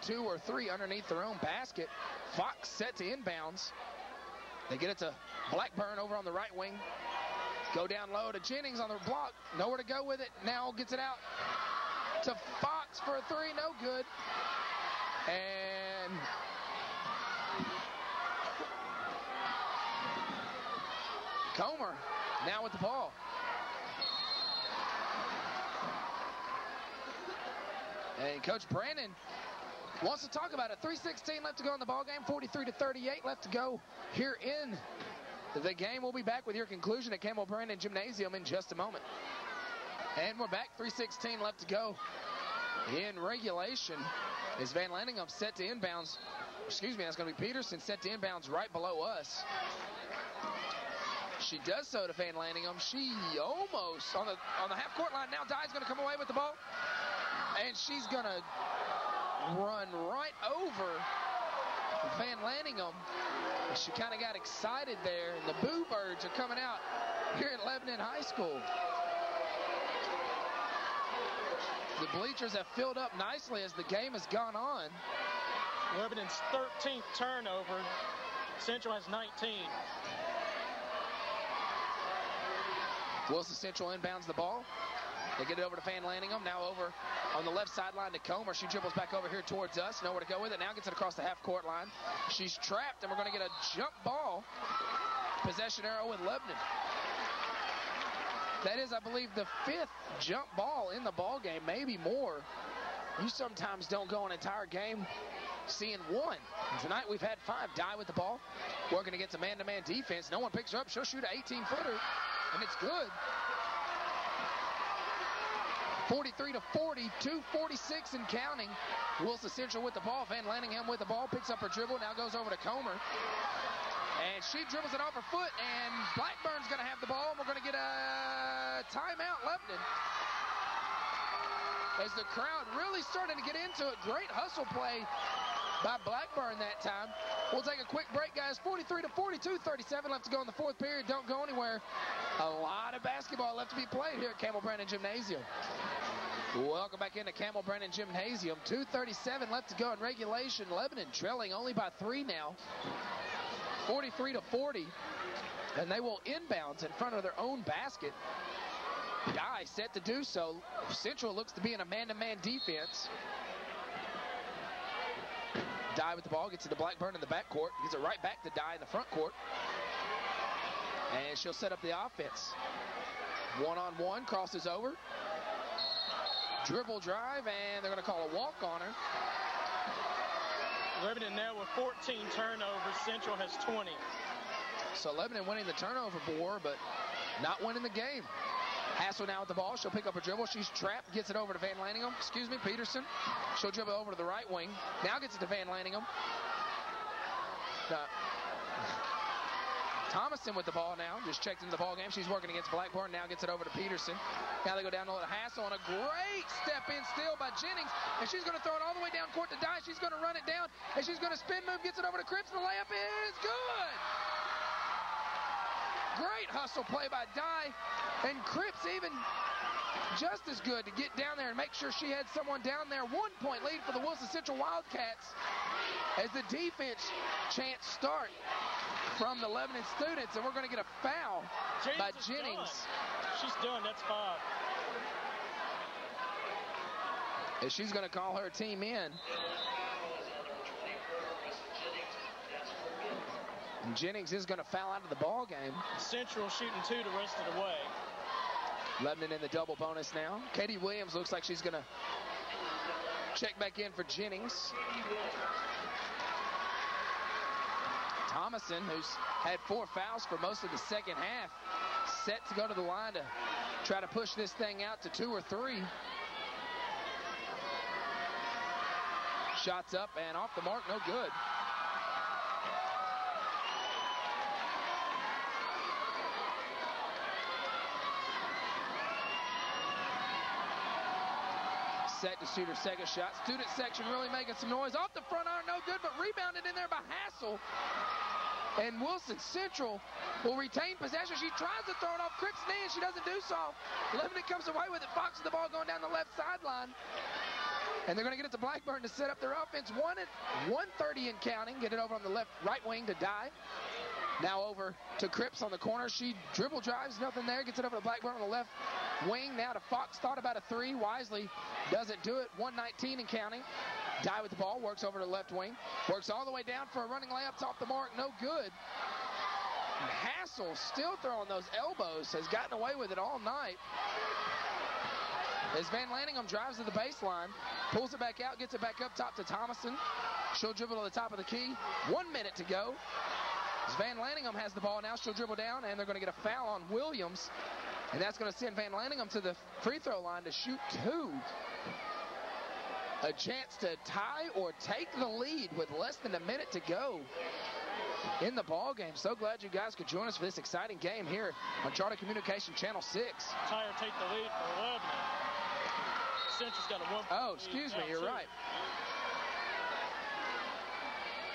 2 or 3 underneath their own basket. Fox set to inbounds. They get it to Blackburn over on the right wing. Go down low to Jennings on the block. Nowhere to go with it. Now gets it out to Fox for a 3. No good. And Comer now with the ball. And Coach Brandon wants to talk about it. 3:16 left to go in the ball game. 43-38 left to go here in the game. We'll be back with your conclusion at Campbell Brandon Gymnasium in just a moment. And we're back. 3:16 left to go in regulation. Is Van Lanningham set to inbounds? Excuse me, that's going to be Peterson set to inbounds right below us. She does so to Van Lanningham. She almost on the half-court line now. Dye's going to come away with the ball. And she's going to run right over Van Lanningham. She kind of got excited there. And the Boo Birds are coming out here at Lebanon High School. The bleachers have filled up nicely as the game has gone on. Lebanon's 13th turnover. Central has 19. Wilson Central inbounds the ball. They get it over to Van Lanningham. Now over on the left sideline to Comer. She dribbles back over here towards us. Nowhere to go with it. Now gets it across the half-court line. She's trapped, and we're going to get a jump ball. Possession arrow with Lebanon. That is, I believe, the 5th jump ball in the ball game, maybe more. You sometimes don't go an entire game seeing 1. And tonight we've had 5. Dye with the ball, working against a man-to-man defense. No one picks her up. She'll shoot an 18-footer, and it's good. 43-40, 2:46 and counting. Wilson Central with the ball. Van Lanningham with the ball, picks up her dribble, now goes over to Comer. And she dribbles it off her foot, and Blackburn's going to have the ball, and we're going to get a timeout, Lebanon. As the crowd really starting to get into it. Great hustle play by Blackburn that time. We'll take a quick break, guys. 43-42, 37 left to go in the 4th period. Don't go anywhere. A lot of basketball left to be played here at Campbell Brandon Gymnasium. Welcome back into Campbell Brandon Gymnasium. 2:37 left to go in regulation. Lebanon trailing only by 3 now. 43-40. And they will inbounds in front of their own basket. Dye set to do so. Central looks to be in a man-to-man defense. Dye with the ball, gets it to Blackburn in the backcourt. Gets it right back to Dye in the front court. And she'll set up the offense. One-on-one, crosses over. Dribble drive, and they're going to call a walk on her. Lebanon now with 14 turnovers. Central has 20. So Lebanon winning the turnover war, but not winning the game. Hassel now with the ball. She'll pick up her dribble. She's trapped. Gets it over to Van Lanningham. Excuse me, Peterson. She'll dribble over to the right wing. Now gets it to Van Lanningham. Thomason with the ball now. Just checked into the ball game. She's working against Blackburn. Now gets it over to Peterson. Now they go down to Hassel, and a great step-in steal by Jennings. And she's going to throw it all the way down court to Dye. She's going to run it down, and she's going to spin move. Gets it over to Cripps. The layup is good. Great hustle play by Dye. And Cripps even just as good to get down there and make sure she had someone down there. 1-point lead for the Wilson Central Wildcats as the defense chants start from the Lebanon students. And we're going to get a foul by Jennings. She's done. That's 5. And she's going to call her team in. And Jennings is going to foul out of the ball game. Central shooting 2 the rest of the way. Lebanon in the double bonus now. Katie Williams looks like she's going to check back in for Jennings. Thomason, who's had 4 fouls for most of the second half, set to go to the line to try to push this thing out to 2 or 3. Shots up and off the mark, no good. Set to shoot her second shot. Student section really making some noise. Off the front iron, no good, but rebounded in there by Hassel. And Wilson Central will retain possession. She tries to throw it off Cripps' knee, and she doesn't do so. Lebanon comes away with it. Fox with the ball going down the left sideline. And they're going to get it to Blackburn to set up their offense. 1:30 and counting. Get it over on the right wing to Dye. Now over to Cripps on the corner. She dribble drives, nothing there. Gets it over to Blackburn on the left wing. Now to Fox. Thought about a three. Wisely doesn't do it. 1:19 and counting. Dye with the ball. Works over to the left wing. Works all the way down for a running layup. Off the mark. No good. Hassel still throwing those elbows. Has gotten away with it all night. As Van Lanningham drives to the baseline, pulls it back out, gets it back up top to Thomason. She'll dribble to the top of the key. 1 minute to go. As Van Lanningham has the ball now, she'll dribble down, and they're going to get a foul on Williams. And that's going to send Van Lanningham to the free throw line to shoot two. A chance to tie or take the lead with less than a minute to go in the ball game. So glad you guys could join us for this exciting game here on Charter Communication Channel 6. Tie or take the lead for Lebanon. Central's got a 1 point Oh, excuse me, you're right.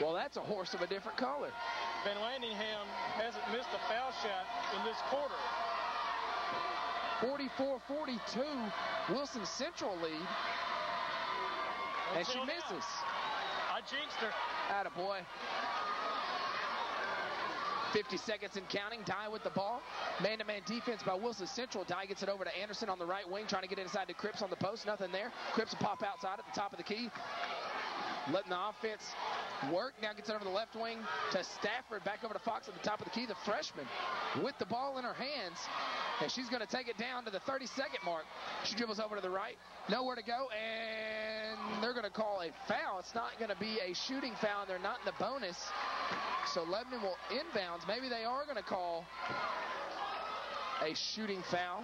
Well, that's a horse of a different color. Van Lanningham hasn't missed a foul shot in this quarter. 44-42, Wilson Central lead. And she misses. I jinxed her. Attaboy. 50 seconds and counting. Dye with the ball. Man-to-man defense by Wilson Central. Dye gets it over to Anderson on the right wing, trying to get it inside to Cripps on the post. Nothing there. Cripps will pop outside at the top of the key. Letting the offense work. Now gets it over the left wing to Stafford. Back over to Fox at the top of the key. The freshman with the ball in her hands. And she's going to take it down to the 30-second mark. She dribbles over to the right. Nowhere to go. And they're going to call a foul. It's not going to be a shooting foul. And they're not in the bonus. So Lebanon will inbounds. Maybe they are going to call a shooting foul.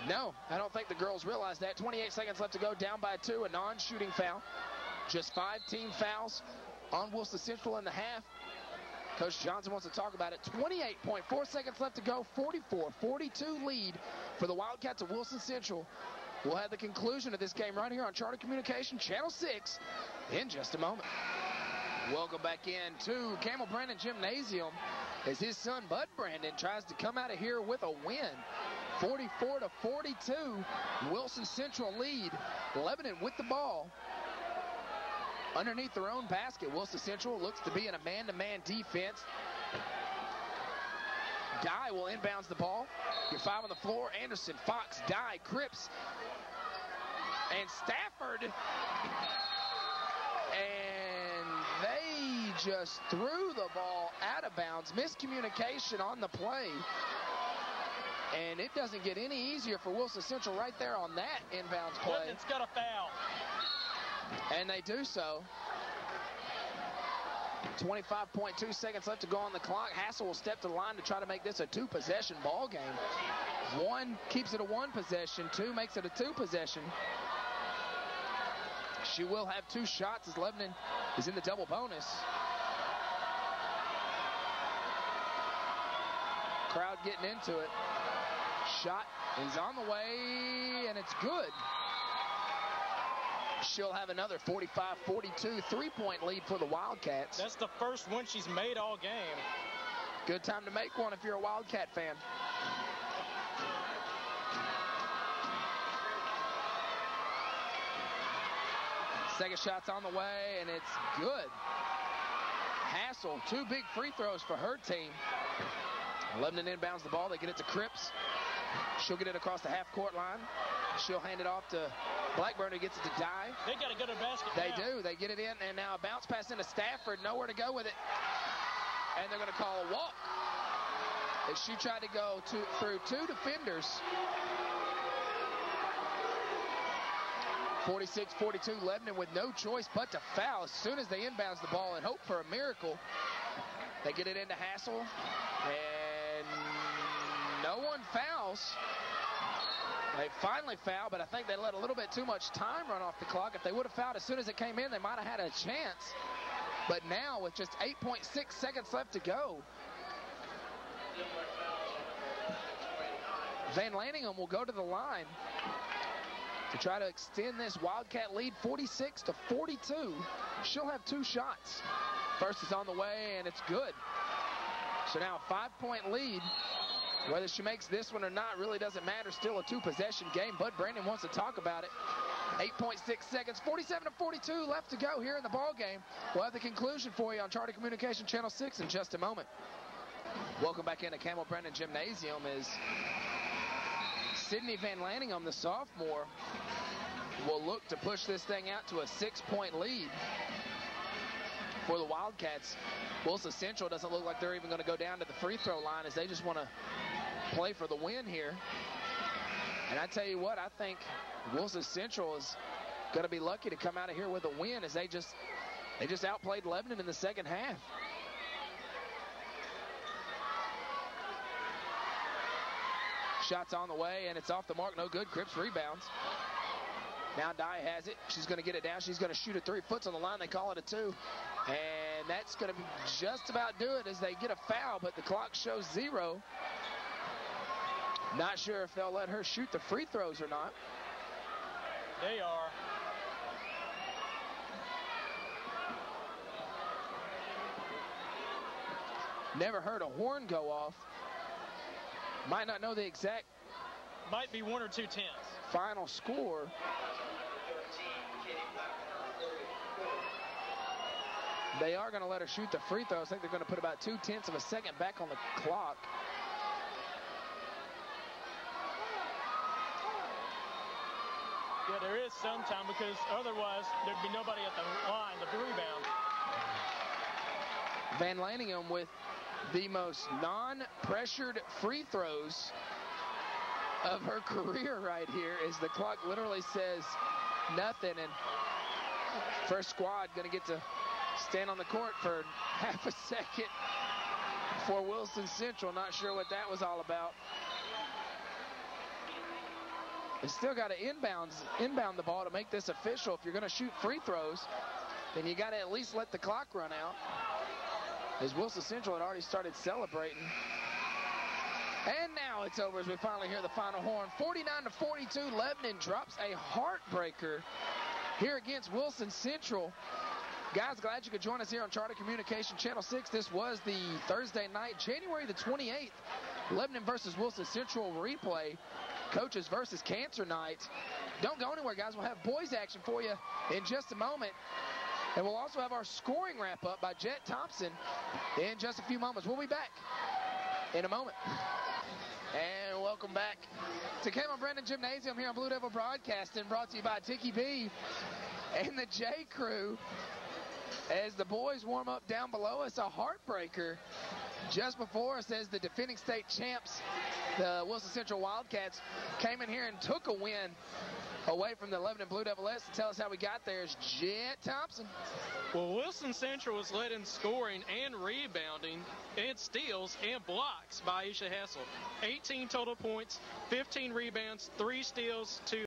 No, I don't think the girls realize that. 28 seconds left to go, down by 2, a non-shooting foul. Just 5 team fouls on Wilson Central in the half. Coach Johnson wants to talk about it. 28.4 seconds left to go, 44-42 lead for the Wildcats of Wilson Central. We'll have the conclusion of this game right here on Charter Communication Channel 6 in just a moment. Welcome back in to Campbell Brandon Gymnasium as his son Bud Brandon tries to come out of here with a win. 44-42, Wilson Central lead. Lebanon with the ball underneath their own basket. Wilson Central looks to be in a man-to-man defense. Dye will inbounds the ball. Your 5 on the floor. Anderson, Fox, Dye, Cripps, and Stafford. And they just threw the ball out of bounds. Miscommunication on the play. And it doesn't get any easier for Wilson Central right there on that inbounds play. It's got a foul. And they do so. 25.2 seconds left to go on the clock. Hassel will step to the line to try to make this a 2-possession ball game. 1 keeps it a 1 possession. 2 makes it a 2 possession. She will have 2 shots as Lebanon is in the double bonus. Crowd getting into it. Shot is on the way, and it's good. She'll have another 45-42 3-point lead for the Wildcats. That's the first one she's made all game. Good time to make one if you're a Wildcat fan. Second shot's on the way, and it's good. Hassel, 2 big free throws for her team. Lebanon inbounds the ball. They get it to Cripps. She'll get it across the half-court line. She'll hand it off to Blackburn, who gets it to Dye. They got to go to the basket. They do. They get it in, and now a bounce pass into Stafford. Nowhere to go with it. And they're going to call a walk. As she tried to go through 2 defenders. 46-42, Lebanon with no choice but to foul as soon as they inbounds the ball and hope for a miracle. They get it into Hassel, and no one fouls. They finally foul, but I think they let a little bit too much time run off the clock. If they would have fouled as soon as it came in, they might have had a chance. But now, with just 8.6 seconds left to go, Van Lanningham will go to the line to try to extend this Wildcat lead 46-42. She'll have 2 shots. First is on the way, and it's good. So now a 5-point lead. Whether she makes this one or not really doesn't matter. Still a 2-possession game. Bud Brandon wants to talk about it. 8.6 seconds, 47-42 left to go here in the ball game. We'll have the conclusion for you on Charter Communication Channel 6 in just a moment. Welcome back into Campbell Brennan Gymnasium as Sydney Van Lanningham, the sophomore, will look to push this thing out to a 6-point lead for the Wildcats. Wilson Central doesn't look like they're even going to go down to the free throw line as they just want to play for the win here. And I tell you what, I think Wilson Central is going to be lucky to come out of here with a win as they just outplayed Lebanon in the second half. Shots on the way, and it's off the mark. No good. Cripps rebounds. Now Dye has it. She's going to get it down. She's going to shoot a 3. Foot's on the line. They call it a 2. And that's going to be just about do it as they get a foul, but the clock shows 0. Not sure if they'll let her shoot the free throws or not. They are. Never heard a horn go off. Might not know the exact. Might be 1 or 2 tenths. Final score. They are going to let her shoot the free throws. I think they're going to put about 2/10 of a second back on the clock. Yeah, there is some time because otherwise there'd be nobody at the line to rebound. Van Lanningham with the most non-pressured free throws of her career right here as the clock literally says nothing, and first squad going to get to stand on the court for half a second for Wilson Central. Not sure what that was all about. They still got to inbound the ball to make this official. If you're going to shoot free throws, then you got to at least let the clock run out. As Wilson Central had already started celebrating. And now it's over as we finally hear the final horn. 49-42, Lebanon drops a heartbreaker here against Wilson Central. Guys, glad you could join us here on Charter Communication Channel 6. This was the Thursday night, January the 28th, Lebanon versus Wilson Central replay. Coaches versus Cancer night. Don't go anywhere, guys. We'll have boys action for you in just a moment. And we'll also have our scoring wrap-up by Jet Thompson in just a few moments. We'll be back in a moment. And welcome back to Campbell Brennan Gymnasium here on Blue Devil Broadcasting, brought to you by Tiki B and the J Crew. As the boys warm up down below us, a heartbreaker just before us as the defending state champs, the Wilson Central Wildcats, came in here and took a win away from the Lebanon Blue Devilettes. To tell us how we got there is Jet Thompson. Well, Wilson Central was led in scoring and rebounding and steals and blocks by Aisha Hessel. 18 total points, 15 rebounds, 3 steals, 2